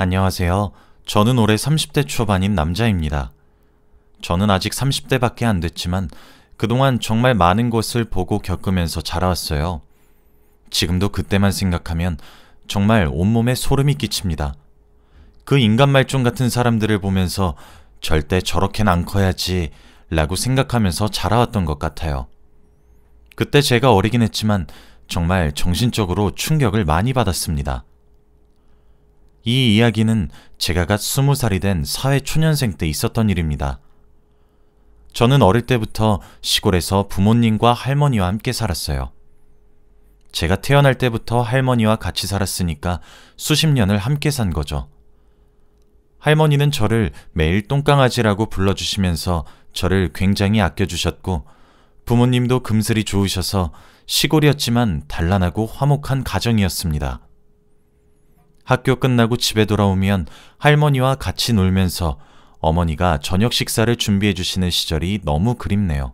안녕하세요. 저는 올해 30대 초반인 남자입니다. 저는 아직 30대밖에 안 됐지만 그동안 정말 많은 것을 보고 겪으면서 자라왔어요. 지금도 그때만 생각하면 정말 온몸에 소름이 끼칩니다. 그 인간 말종 같은 사람들을 보면서 절대 저렇게는 안 커야지 라고 생각하면서 자라왔던 것 같아요. 그때 제가 어리긴 했지만 정말 정신적으로 충격을 많이 받았습니다. 이 이야기는 제가 갓 20살이 된 사회초년생 때 있었던 일입니다. 저는 어릴 때부터 시골에서 부모님과 할머니와 함께 살았어요. 제가 태어날 때부터 할머니와 같이 살았으니까 수십 년을 함께 산 거죠. 할머니는 저를 매일 똥강아지라고 불러주시면서 저를 굉장히 아껴주셨고, 부모님도 금슬이 좋으셔서 시골이었지만 단란하고 화목한 가정이었습니다. 학교 끝나고 집에 돌아오면 할머니와 같이 놀면서 어머니가 저녁 식사를 준비해 주시는 시절이 너무 그립네요.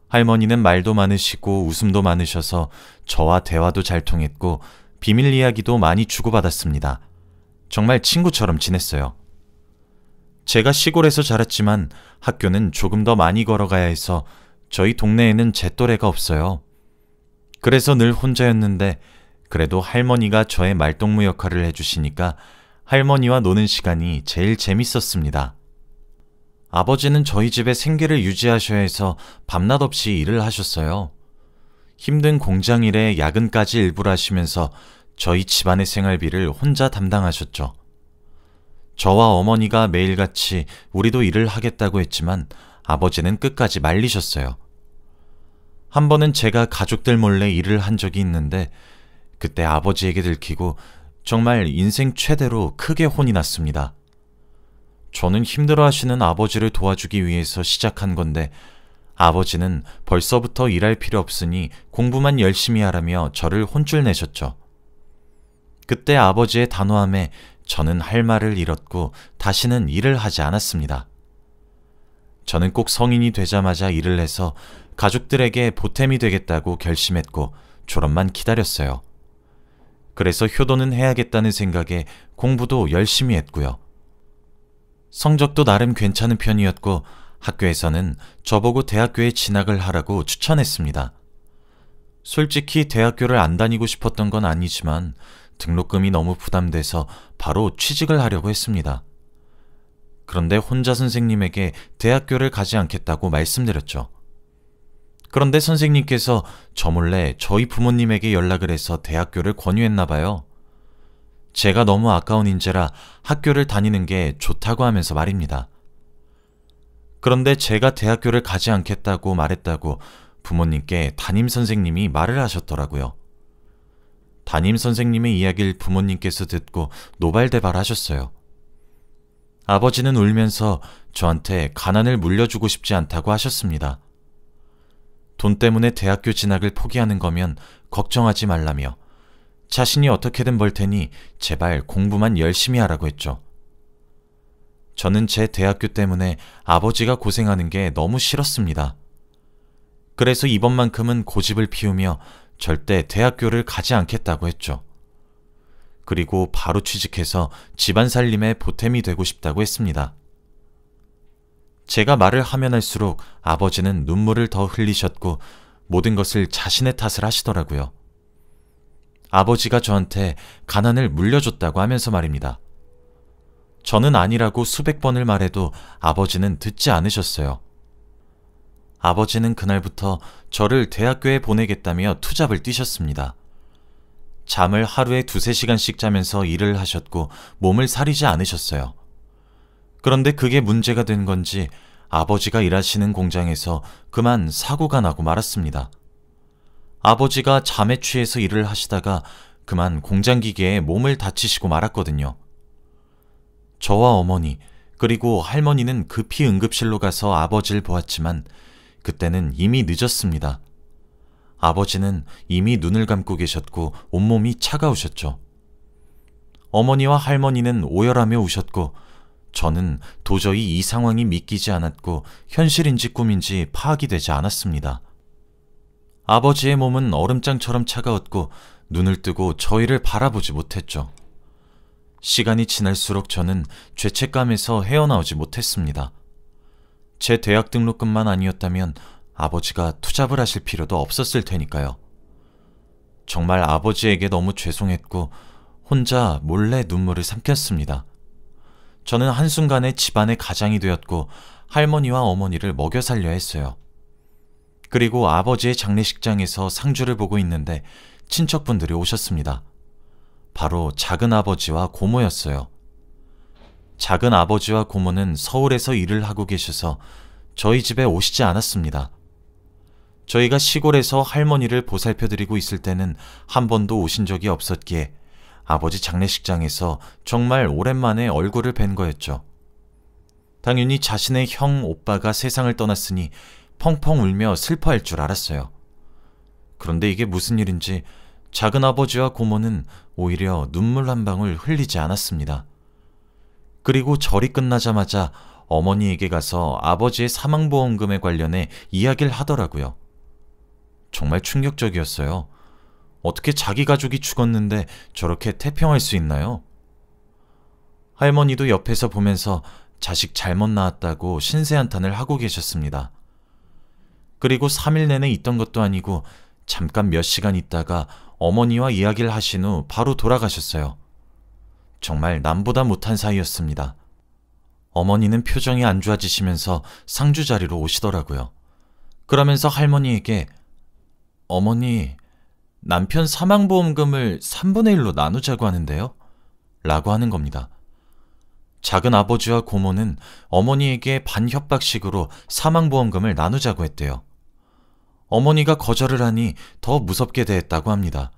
할머니는 말도 많으시고 웃음도 많으셔서 저와 대화도 잘 통했고 비밀 이야기도 많이 주고받았습니다. 정말 친구처럼 지냈어요. 제가 시골에서 자랐지만 학교는 조금 더 많이 걸어가야 해서 저희 동네에는 제 또래가 없어요. 그래서 늘 혼자였는데 그래도 할머니가 저의 말동무 역할을 해주시니까 할머니와 노는 시간이 제일 재밌었습니다. 아버지는 저희 집의 생계를 유지하셔야 해서 밤낮 없이 일을 하셨어요. 힘든 공장 일에 야근까지 일부러 하시면서 저희 집안의 생활비를 혼자 담당하셨죠. 저와 어머니가 매일같이 우리도 일을 하겠다고 했지만 아버지는 끝까지 말리셨어요. 한 번은 제가 가족들 몰래 일을 한 적이 있는데 그때 아버지에게 들키고 정말 인생 최대로 크게 혼이 났습니다. 저는 힘들어하시는 아버지를 도와주기 위해서 시작한 건데 아버지는 벌써부터 일할 필요 없으니 공부만 열심히 하라며 저를 혼쭐 내셨죠. 그때 아버지의 단호함에 저는 할 말을 잃었고 다시는 일을 하지 않았습니다. 저는 꼭 성인이 되자마자 일을 해서 가족들에게 보탬이 되겠다고 결심했고 졸업만 기다렸어요. 그래서 효도는 해야겠다는 생각에 공부도 열심히 했고요. 성적도 나름 괜찮은 편이었고 학교에서는 저보고 대학교에 진학을 하라고 추천했습니다. 솔직히 대학교를 안 다니고 싶었던 건 아니지만 등록금이 너무 부담돼서 바로 취직을 하려고 했습니다. 그런데 혼자 선생님에게 대학교를 가지 않겠다고 말씀드렸죠. 그런데 선생님께서 저 몰래 저희 부모님에게 연락을 해서 대학교를 권유했나 봐요. 제가 너무 아까운 인재라 학교를 다니는 게 좋다고 하면서 말입니다. 그런데 제가 대학교를 가지 않겠다고 말했다고 부모님께 담임 선생님이 말을 하셨더라고요. 담임 선생님의 이야기를 부모님께서 듣고 노발대발하셨어요. 아버지는 울면서 저한테 가난을 물려주고 싶지 않다고 하셨습니다. 돈 때문에 대학교 진학을 포기하는 거면 걱정하지 말라며 자신이 어떻게든 벌 테니 제발 공부만 열심히 하라고 했죠. 저는 제 대학교 때문에 아버지가 고생하는 게 너무 싫었습니다. 그래서 이번만큼은 고집을 피우며 절대 대학교를 가지 않겠다고 했죠. 그리고 바로 취직해서 집안 살림에 보탬이 되고 싶다고 했습니다. 제가 말을 하면 할수록 아버지는 눈물을 더 흘리셨고 모든 것을 자신의 탓을 하시더라고요. 아버지가 저한테 가난을 물려줬다고 하면서 말입니다. 저는 아니라고 수백 번을 말해도 아버지는 듣지 않으셨어요. 아버지는 그날부터 저를 대학교에 보내겠다며 투잡을 뛰셨습니다. 잠을 하루에 2~3시간씩 자면서 일을 하셨고 몸을 사리지 않으셨어요. 그런데 그게 문제가 된 건지 아버지가 일하시는 공장에서 그만 사고가 나고 말았습니다. 아버지가 잠에 취해서 일을 하시다가 그만 공장 기계에 몸을 다치시고 말았거든요. 저와 어머니 그리고 할머니는 급히 응급실로 가서 아버지를 보았지만 그때는 이미 늦었습니다. 아버지는 이미 눈을 감고 계셨고 온몸이 차가우셨죠. 어머니와 할머니는 오열하며 우셨고 저는 도저히 이 상황이 믿기지 않았고 현실인지 꿈인지 파악이 되지 않았습니다. 아버지의 몸은 얼음장처럼 차가웠고 눈을 뜨고 저희를 바라보지 못했죠. 시간이 지날수록 저는 죄책감에서 헤어나오지 못했습니다. 제 대학 등록금만 아니었다면 아버지가 투잡을 하실 필요도 없었을 테니까요. 정말 아버지에게 너무 죄송했고 혼자 몰래 눈물을 삼켰습니다. 저는 한순간에 집안의 가장이 되었고 할머니와 어머니를 먹여 살려야 했어요. 그리고 아버지의 장례식장에서 상주를 보고 있는데 친척분들이 오셨습니다. 바로 작은아버지와 고모였어요. 작은아버지와 고모는 서울에서 일을 하고 계셔서 저희 집에 오시지 않았습니다. 저희가 시골에서 할머니를 보살펴드리고 있을 때는 한 번도 오신 적이 없었기에 아버지 장례식장에서 정말 오랜만에 얼굴을 뵌 거였죠. 당연히 자신의 형, 오빠가 세상을 떠났으니 펑펑 울며 슬퍼할 줄 알았어요. 그런데 이게 무슨 일인지 작은아버지와 고모는 오히려 눈물 한 방울 흘리지 않았습니다. 그리고 절이 끝나자마자 어머니에게 가서 아버지의 사망보험금에 관련해 이야기를 하더라고요. 정말 충격적이었어요. 어떻게 자기 가족이 죽었는데 저렇게 태평할 수 있나요? 할머니도 옆에서 보면서 자식 잘못 낳았다고 신세한탄을 하고 계셨습니다. 그리고 3일 내내 있던 것도 아니고 잠깐 몇 시간 있다가 어머니와 이야기를 하신 후 바로 돌아가셨어요. 정말 남보다 못한 사이였습니다. 어머니는 표정이 안 좋아지시면서 상주 자리로 오시더라고요. 그러면서 할머니에게 어머니, 남편 사망보험금을 3분의 1로 나누자고 하는데요? 라고 하는 겁니다. 작은 아버지와 고모는 어머니에게 반협박식으로 사망보험금을 나누자고 했대요. 어머니가 거절을 하니 더 무섭게 대했다고 합니다.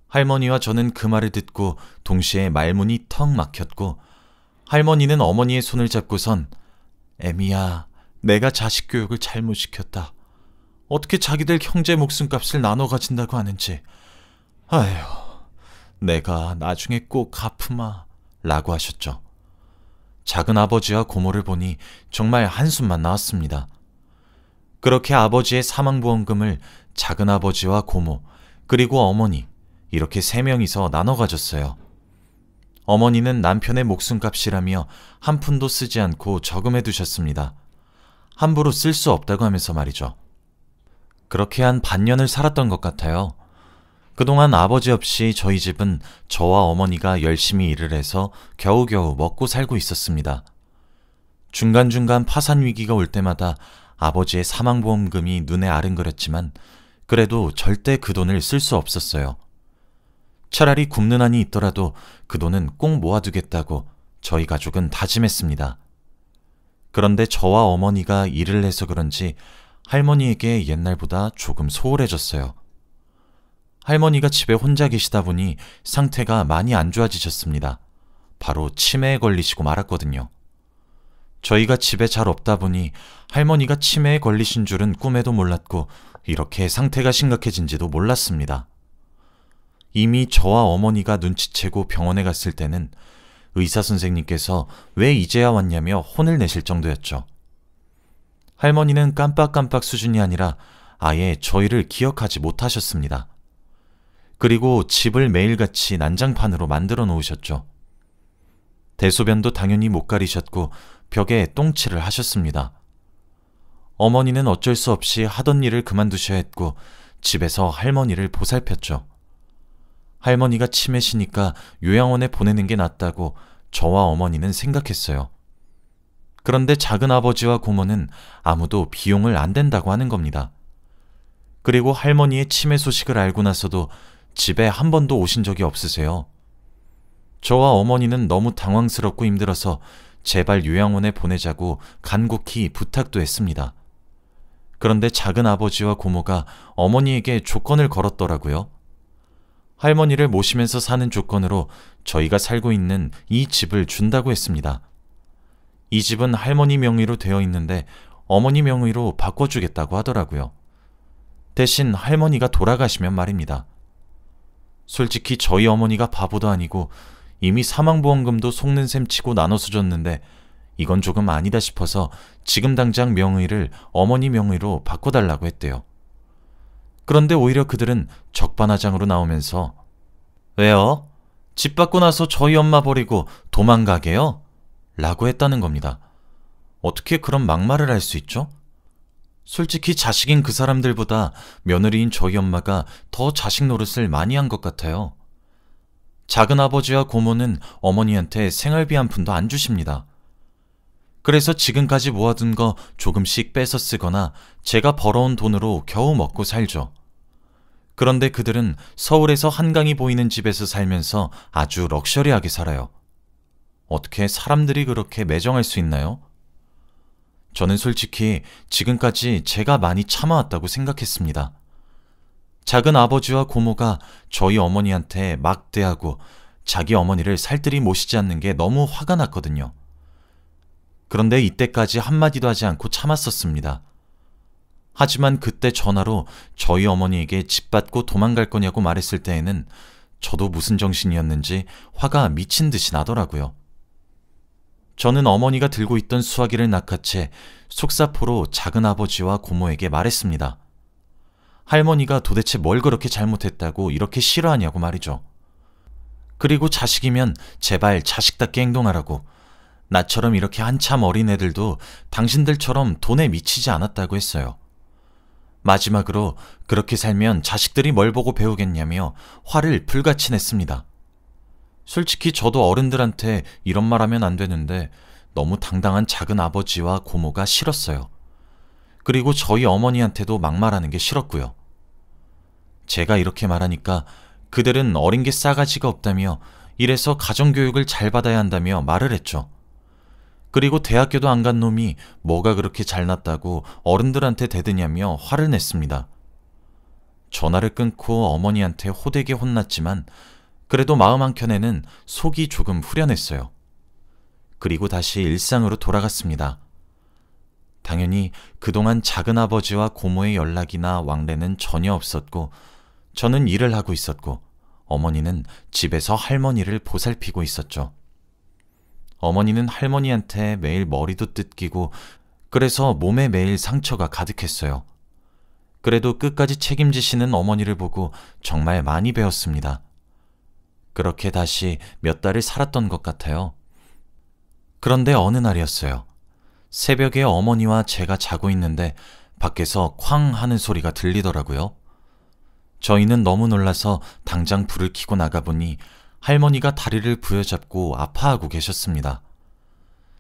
할머니와 저는 그 말을 듣고 동시에 말문이 턱 막혔고 할머니는 어머니의 손을 잡고선 애미야, 내가 자식 교육을 잘못 시켰다. 어떻게 자기들 형제 목숨값을 나눠 가진다고 하는지. 아휴, 내가 나중에 꼭 갚으마 라고 하셨죠. 작은 아버지와 고모를 보니 정말 한숨만 나왔습니다. 그렇게 아버지의 사망보험금을 작은 아버지와 고모 그리고 어머니 이렇게 3명이서 나눠 가졌어요. 어머니는 남편의 목숨값이라며 한 푼도 쓰지 않고 저금해 두셨습니다. 함부로 쓸 수 없다고 하면서 말이죠. 그렇게 한 반년을 살았던 것 같아요. 그동안 아버지 없이 저희 집은 저와 어머니가 열심히 일을 해서 겨우겨우 먹고 살고 있었습니다. 중간중간 파산 위기가 올 때마다 아버지의 사망보험금이 눈에 아른거렸지만 그래도 절대 그 돈을 쓸 수 없었어요. 차라리 굶는 한이 있더라도 그 돈은 꼭 모아두겠다고 저희 가족은 다짐했습니다. 그런데 저와 어머니가 일을 해서 그런지 할머니에게 옛날보다 조금 소홀해졌어요. 할머니가 집에 혼자 계시다 보니 상태가 많이 안 좋아지셨습니다. 바로 치매에 걸리시고 말았거든요. 저희가 집에 잘 없다 보니 할머니가 치매에 걸리신 줄은 꿈에도 몰랐고 이렇게 상태가 심각해진지도 몰랐습니다. 이미 저와 어머니가 눈치채고 병원에 갔을 때는 의사 선생님께서 왜 이제야 왔냐며 혼을 내실 정도였죠. 할머니는 깜빡깜빡 수준이 아니라 아예 저희를 기억하지 못하셨습니다. 그리고 집을 매일같이 난장판으로 만들어 놓으셨죠. 대소변도 당연히 못 가리셨고 벽에 똥칠을 하셨습니다. 어머니는 어쩔 수 없이 하던 일을 그만두셔야 했고 집에서 할머니를 보살폈죠. 할머니가 치매시니까 요양원에 보내는 게 낫다고 저와 어머니는 생각했어요. 그런데 작은 아버지와 고모는 아무도 비용을 안 댄다고 하는 겁니다. 그리고 할머니의 치매 소식을 알고 나서도 집에 한 번도 오신 적이 없으세요. 저와 어머니는 너무 당황스럽고 힘들어서 제발 요양원에 보내자고 간곡히 부탁도 했습니다. 그런데 작은 아버지와 고모가 어머니에게 조건을 걸었더라고요. 할머니를 모시면서 사는 조건으로 저희가 살고 있는 이 집을 준다고 했습니다. 이 집은 할머니 명의로 되어 있는데 어머니 명의로 바꿔주겠다고 하더라고요. 대신 할머니가 돌아가시면 말입니다. 솔직히 저희 어머니가 바보도 아니고 이미 사망보험금도 속는 셈 치고 나눠서 줬는데 이건 조금 아니다 싶어서 지금 당장 명의를 어머니 명의로 바꿔달라고 했대요. 그런데 오히려 그들은 적반하장으로 나오면서 왜요? 집 받고 나서 저희 엄마 버리고 도망가게요? 라고 했다는 겁니다. 어떻게 그런 막말을 할 수 있죠? 솔직히 자식인 그 사람들보다 며느리인 저희 엄마가 더 자식 노릇을 많이 한 것 같아요. 작은 아버지와 고모는 어머니한테 생활비 한 푼도 안 주십니다. 그래서 지금까지 모아둔 거 조금씩 빼서 쓰거나 제가 벌어온 돈으로 겨우 먹고 살죠. 그런데 그들은 서울에서 한강이 보이는 집에서 살면서 아주 럭셔리하게 살아요. 어떻게 사람들이 그렇게 매정할 수 있나요? 저는 솔직히 지금까지 제가 많이 참아왔다고 생각했습니다. 작은 아버지와 고모가 저희 어머니한테 막대하고 자기 어머니를 살뜰히 모시지 않는 게 너무 화가 났거든요. 그런데 이때까지 한마디도 하지 않고 참았었습니다. 하지만 그때 전화로 저희 어머니에게 집 받고 도망갈 거냐고 말했을 때에는 저도 무슨 정신이었는지 화가 미친 듯이 나더라고요. 저는 어머니가 들고 있던 수화기를 낚아채 속사포로 작은 아버지와 고모에게 말했습니다. 할머니가 도대체 뭘 그렇게 잘못했다고 이렇게 싫어하냐고 말이죠. 그리고 자식이면 제발 자식답게 행동하라고, 나처럼 이렇게 한참 어린 애들도 당신들처럼 돈에 미치지 않았다고 했어요. 마지막으로 그렇게 살면 자식들이 뭘 보고 배우겠냐며 화를 불같이 냈습니다. 솔직히 저도 어른들한테 이런 말 하면 안 되는데 너무 당당한 작은 아버지와 고모가 싫었어요. 그리고 저희 어머니한테도 막말하는 게 싫었고요. 제가 이렇게 말하니까 그들은 어린 게 싸가지가 없다며 이래서 가정교육을 잘 받아야 한다며 말을 했죠. 그리고 대학교도 안 간 놈이 뭐가 그렇게 잘났다고 어른들한테 대드냐며 화를 냈습니다. 전화를 끊고 어머니한테 호되게 혼났지만 그래도 마음 한켠에는 속이 조금 후련했어요. 그리고 다시 일상으로 돌아갔습니다. 당연히 그동안 작은 아버지와 고모의 연락이나 왕래는 전혀 없었고 저는 일을 하고 있었고 어머니는 집에서 할머니를 보살피고 있었죠. 어머니는 할머니한테 매일 머리도 뜯기고 그래서 몸에 매일 상처가 가득했어요. 그래도 끝까지 책임지시는 어머니를 보고 정말 많이 배웠습니다. 그렇게 다시 몇 달을 살았던 것 같아요. 그런데 어느 날이었어요. 새벽에 어머니와 제가 자고 있는데 밖에서 쾅 하는 소리가 들리더라고요. 저희는 너무 놀라서 당장 불을 켜고 나가보니 할머니가 다리를 부여잡고 아파하고 계셨습니다.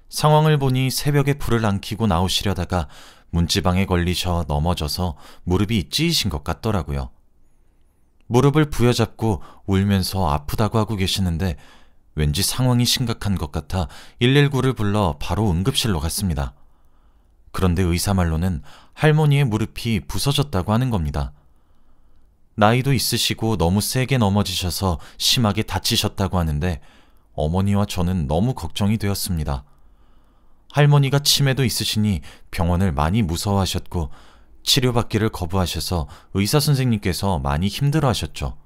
상황을 보니 새벽에 불을 안 켜고 나오시려다가 문지방에 걸리셔 넘어져서 무릎이 찌이신 것 같더라고요. 무릎을 부여잡고 울면서 아프다고 하고 계시는데 왠지 상황이 심각한 것 같아 119를 불러 바로 응급실로 갔습니다. 그런데 의사 말로는 할머니의 무릎이 부서졌다고 하는 겁니다. 나이도 있으시고 너무 세게 넘어지셔서 심하게 다치셨다고 하는데 어머니와 저는 너무 걱정이 되었습니다. 할머니가 치매도 있으시니 병원을 많이 무서워하셨고 치료받기를 거부하셔서 의사 선생님께서 많이 힘들어하셨죠.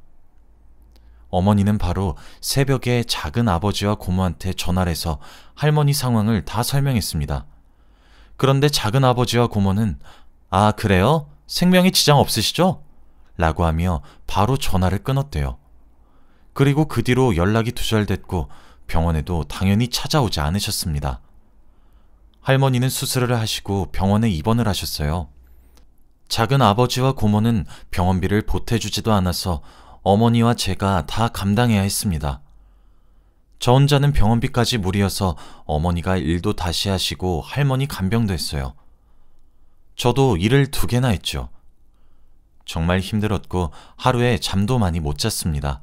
어머니는 바로 새벽에 작은 아버지와 고모한테 전화를 해서 할머니 상황을 다 설명했습니다. 그런데 작은 아버지와 고모는 "아, 그래요? 생명에 지장 없으시죠?" 라고 하며 바로 전화를 끊었대요. 그리고 그 뒤로 연락이 두절됐고 병원에도 당연히 찾아오지 않으셨습니다. 할머니는 수술을 하시고 병원에 입원을 하셨어요. 작은 아버지와 고모는 병원비를 보태주지도 않아서 어머니와 제가 다 감당해야 했습니다. 저 혼자는 병원비까지 무리여서 어머니가 일도 다시 하시고 할머니 간병도 했어요. 저도 일을 2개나 했죠. 정말 힘들었고 하루에 잠도 많이 못 잤습니다.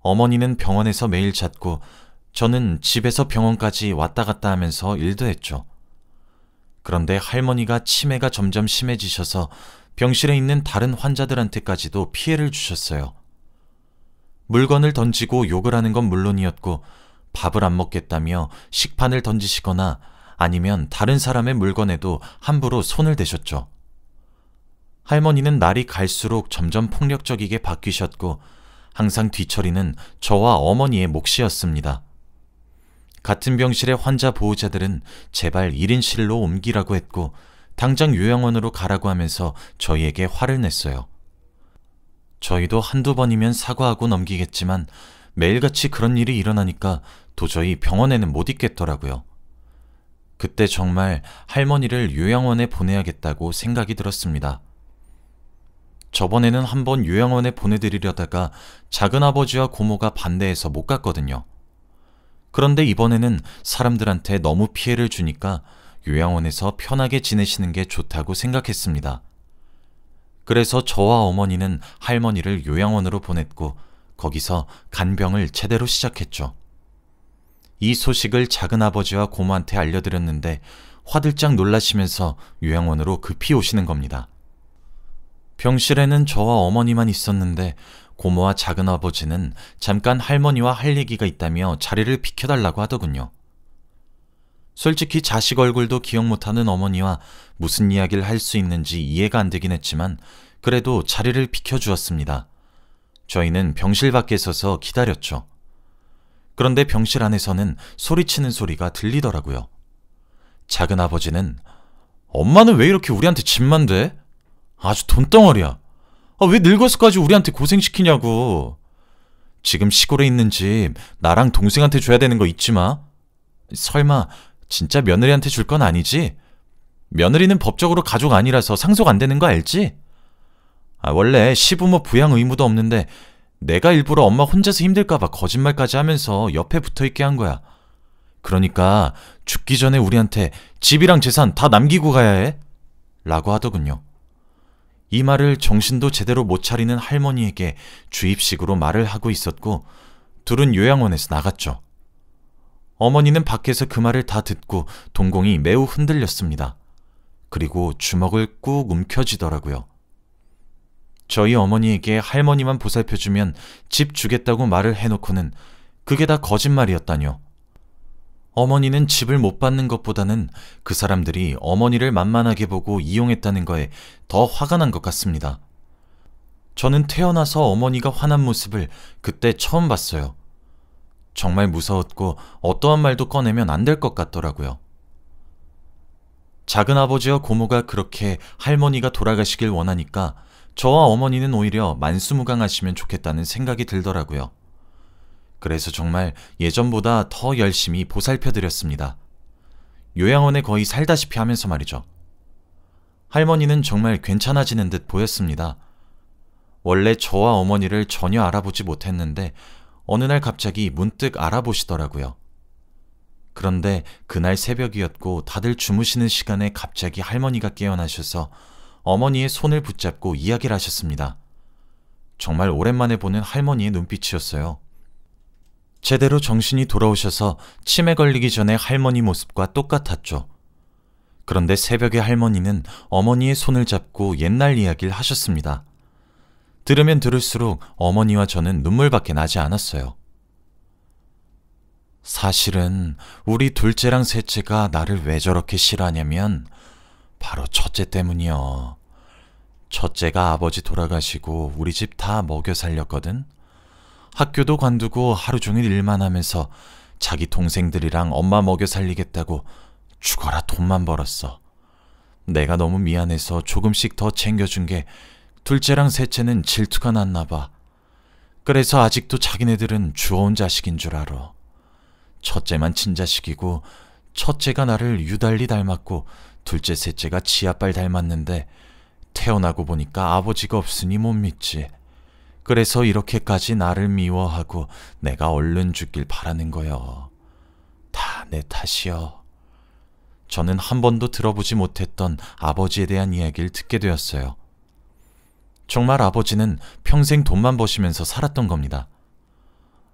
어머니는 병원에서 매일 잤고 저는 집에서 병원까지 왔다 갔다 하면서 일도 했죠. 그런데 할머니가 치매가 점점 심해지셔서 병실에 있는 다른 환자들한테까지도 피해를 주셨어요. 물건을 던지고 욕을 하는 건 물론이었고 밥을 안 먹겠다며 식판을 던지시거나 아니면 다른 사람의 물건에도 함부로 손을 대셨죠. 할머니는 날이 갈수록 점점 폭력적이게 바뀌셨고 항상 뒤처리는 저와 어머니의 몫이었습니다. 같은 병실의 환자 보호자들은 제발 1인실로 옮기라고 했고 당장 요양원으로 가라고 하면서 저희에게 화를 냈어요. 저희도 한두 번이면 사과하고 넘기겠지만 매일같이 그런 일이 일어나니까 도저히 병원에는 못 있겠더라고요. 그때 정말 할머니를 요양원에 보내야겠다고 생각이 들었습니다. 저번에는 한번 요양원에 보내드리려다가 작은아버지와 고모가 반대해서 못 갔거든요. 그런데 이번에는 사람들한테 너무 피해를 주니까 요양원에서 편하게 지내시는 게 좋다고 생각했습니다. 그래서 저와 어머니는 할머니를 요양원으로 보냈고 거기서 간병을 제대로 시작했죠. 이 소식을 작은아버지와 고모한테 알려드렸는데 화들짝 놀라시면서 요양원으로 급히 오시는 겁니다. 병실에는 저와 어머니만 있었는데 고모와 작은아버지는 잠깐 할머니와 할 얘기가 있다며 자리를 비켜달라고 하더군요. 솔직히 자식 얼굴도 기억 못하는 어머니와 무슨 이야기를 할 수 있는지 이해가 안 되긴 했지만 그래도 자리를 비켜주었습니다. 저희는 병실 밖에 서서 기다렸죠. 그런데 병실 안에서는 소리치는 소리가 들리더라고요. 작은아버지는 엄마는 왜 이렇게 우리한테 집만 돼? 아주 돈덩어리야. 왜 늙어서까지 우리한테 고생시키냐고. 지금 시골에 있는 집 나랑 동생한테 줘야 되는 거 잊지 마. 설마 진짜 며느리한테 줄 건 아니지? 며느리는 법적으로 가족 아니라서 상속 안 되는 거 알지? 원래 시부모 부양 의무도 없는데 내가 일부러 엄마 혼자서 힘들까봐 거짓말까지 하면서 옆에 붙어있게 한 거야. 그러니까 죽기 전에 우리한테 집이랑 재산 다 남기고 가야 해. 라고 하더군요. 이 말을 정신도 제대로 못 차리는 할머니에게 주입식으로 말을 하고 있었고 둘은 요양원에서 나갔죠. 어머니는 밖에서 그 말을 다 듣고 동공이 매우 흔들렸습니다. 그리고 주먹을 꾹 움켜쥐더라고요. 저희 어머니에게 할머니만 보살펴주면 집 주겠다고 말을 해놓고는 그게 다 거짓말이었다뇨. 어머니는 집을 못 받는 것보다는 그 사람들이 어머니를 만만하게 보고 이용했다는 거에 더 화가 난 것 같습니다. 저는 태어나서 어머니가 화난 모습을 그때 처음 봤어요. 정말 무서웠고 어떠한 말도 꺼내면 안 될 것 같더라고요. 작은아버지와 고모가 그렇게 할머니가 돌아가시길 원하니까 저와 어머니는 오히려 만수무강하시면 좋겠다는 생각이 들더라고요. 그래서 정말 예전보다 더 열심히 보살펴드렸습니다. 요양원에 거의 살다시피 하면서 말이죠. 할머니는 정말 괜찮아지는 듯 보였습니다. 원래 저와 어머니를 전혀 알아보지 못했는데 어느 날 갑자기 문득 알아보시더라고요. 그런데 그날 새벽이었고 다들 주무시는 시간에 갑자기 할머니가 깨어나셔서 어머니의 손을 붙잡고 이야기를 하셨습니다. 정말 오랜만에 보는 할머니의 눈빛이었어요. 제대로 정신이 돌아오셔서 치매 걸리기 전에 할머니 모습과 똑같았죠. 그런데 새벽에 할머니는 어머니의 손을 잡고 옛날 이야기를 하셨습니다. 들으면 들을수록 어머니와 저는 눈물밖에 나지 않았어요. 사실은 우리 둘째랑 셋째가 나를 왜 저렇게 싫어하냐면 바로 첫째 때문이요. 첫째가 아버지 돌아가시고 우리 집 다 먹여 살렸거든. 학교도 관두고 하루 종일 일만 하면서 자기 동생들이랑 엄마 먹여 살리겠다고 죽어라 돈만 벌었어. 내가 너무 미안해서 조금씩 더 챙겨준 게 둘째랑 셋째는 질투가 났나 봐. 그래서 아직도 자기네들은 주워온 자식인 줄 알아. 첫째만 친자식이고 첫째가 나를 유달리 닮았고 둘째 셋째가 지아빨 닮았는데 태어나고 보니까 아버지가 없으니 못 믿지. 그래서 이렇게까지 나를 미워하고 내가 얼른 죽길 바라는 거여. 다 내 탓이여. 저는 한 번도 들어보지 못했던 아버지에 대한 이야기를 듣게 되었어요. 정말 아버지는 평생 돈만 버시면서 살았던 겁니다.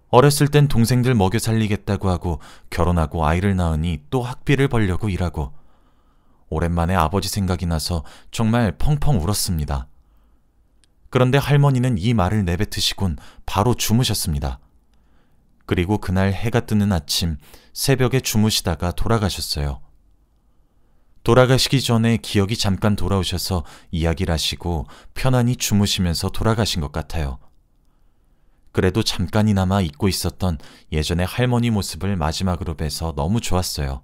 어렸을 땐 동생들 먹여 살리겠다고 하고 결혼하고 아이를 낳으니 또 학비를 벌려고 일하고 오랜만에 아버지 생각이 나서 정말 펑펑 울었습니다. 그런데 할머니는 이 말을 내뱉으시곤 바로 주무셨습니다. 그리고 그날 해가 뜨는 아침 새벽에 주무시다가 돌아가셨어요. 돌아가시기 전에 기억이 잠깐 돌아오셔서 이야기를 하시고 편안히 주무시면서 돌아가신 것 같아요. 그래도 잠깐이나마 잊고 있었던 예전의 할머니 모습을 마지막으로 뵈서 너무 좋았어요.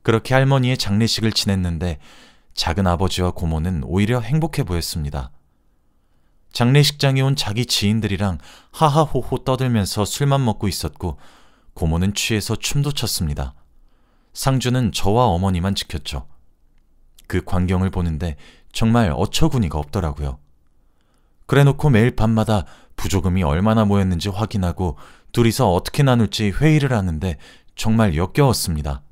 그렇게 할머니의 장례식을 지냈는데 작은 아버지와 고모는 오히려 행복해 보였습니다. 장례식장에 온 자기 지인들이랑 하하호호 떠들면서 술만 먹고 있었고 고모는 취해서 춤도 췄습니다. 상주는 저와 어머니만 지켰죠. 그 광경을 보는데 정말 어처구니가 없더라고요. 그래놓고 매일 밤마다 부조금이 얼마나 모였는지 확인하고 둘이서 어떻게 나눌지 회의를 하는데 정말 역겨웠습니다.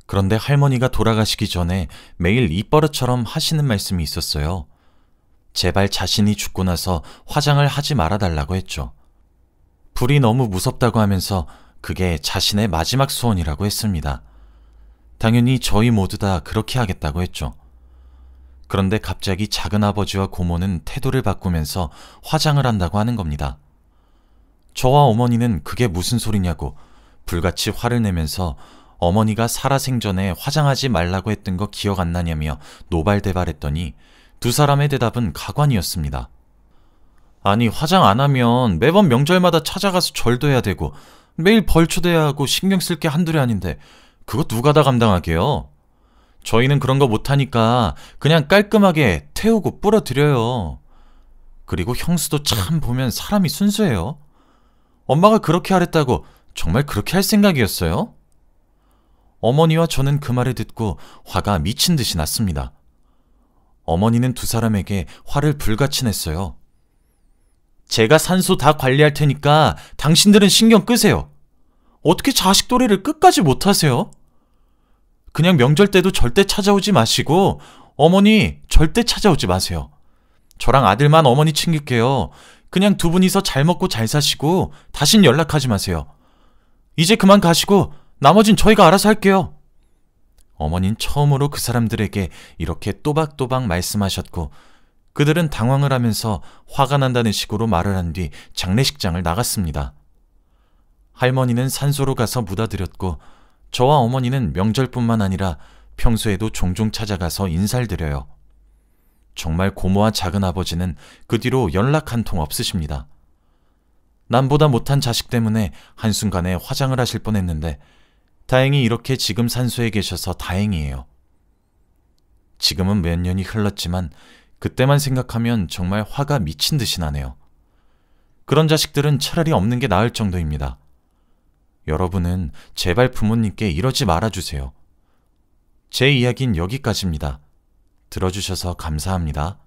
그런데 할머니가 돌아가시기 전에 매일 입버릇처럼 하시는 말씀이 있었어요. 제발 자신이 죽고 나서 화장을 하지 말아달라고 했죠. 불이 너무 무섭다고 하면서 그게 자신의 마지막 소원이라고 했습니다. 당연히 저희 모두 다 그렇게 하겠다고 했죠. 그런데 갑자기 작은아버지와 고모는 태도를 바꾸면서 화장을 한다고 하는 겁니다. 저와 어머니는 그게 무슨 소리냐고 불같이 화를 내면서 어머니가 살아생전에 화장하지 말라고 했던 거 기억 안 나냐며 노발대발했더니 두 사람의 대답은 가관이었습니다. 아니, 화장 안 하면 매번 명절마다 찾아가서 절도 해야 되고 매일 벌초대야 하고 신경 쓸 게 한둘이 아닌데 그거 누가 다 감당하게요? 저희는 그런 거 못하니까 그냥 깔끔하게 태우고 뿌려드려요. 그리고 형수도 참 보면 사람이 순수해요. 엄마가 그렇게 하랬다고 정말 그렇게 할 생각이었어요? 어머니와 저는 그 말을 듣고 화가 미친 듯이 났습니다. 어머니는 두 사람에게 화를 불같이 냈어요. 제가 산소 다 관리할 테니까 당신들은 신경 끄세요. 어떻게 자식 도리를 끝까지 못하세요? 그냥 명절 때도 절대 찾아오지 마시고 어머니 절대 찾아오지 마세요. 저랑 아들만 어머니 챙길게요. 그냥 두 분이서 잘 먹고 잘 사시고 다신 연락하지 마세요. 이제 그만 가시고 나머진 저희가 알아서 할게요. 어머니는 처음으로 그 사람들에게 이렇게 또박또박 말씀하셨고 그들은 당황을 하면서 화가 난다는 식으로 말을 한 뒤 장례식장을 나갔습니다. 할머니는 산소로 가서 묻어 드렸고 저와 어머니는 명절뿐만 아니라 평소에도 종종 찾아가서 인사를 드려요. 정말 고모와 작은아버지는 그 뒤로 연락 한 통 없으십니다. 남보다 못한 자식 때문에 한순간에 화장을 하실 뻔했는데 다행히 이렇게 지금 산소에 계셔서 다행이에요. 지금은 몇 년이 흘렀지만 그때만 생각하면 정말 화가 미친 듯이 나네요. 그런 자식들은 차라리 없는 게 나을 정도입니다. 여러분은 제발 부모님께 이러지 말아주세요. 제 이야기는 여기까지입니다. 들어주셔서 감사합니다.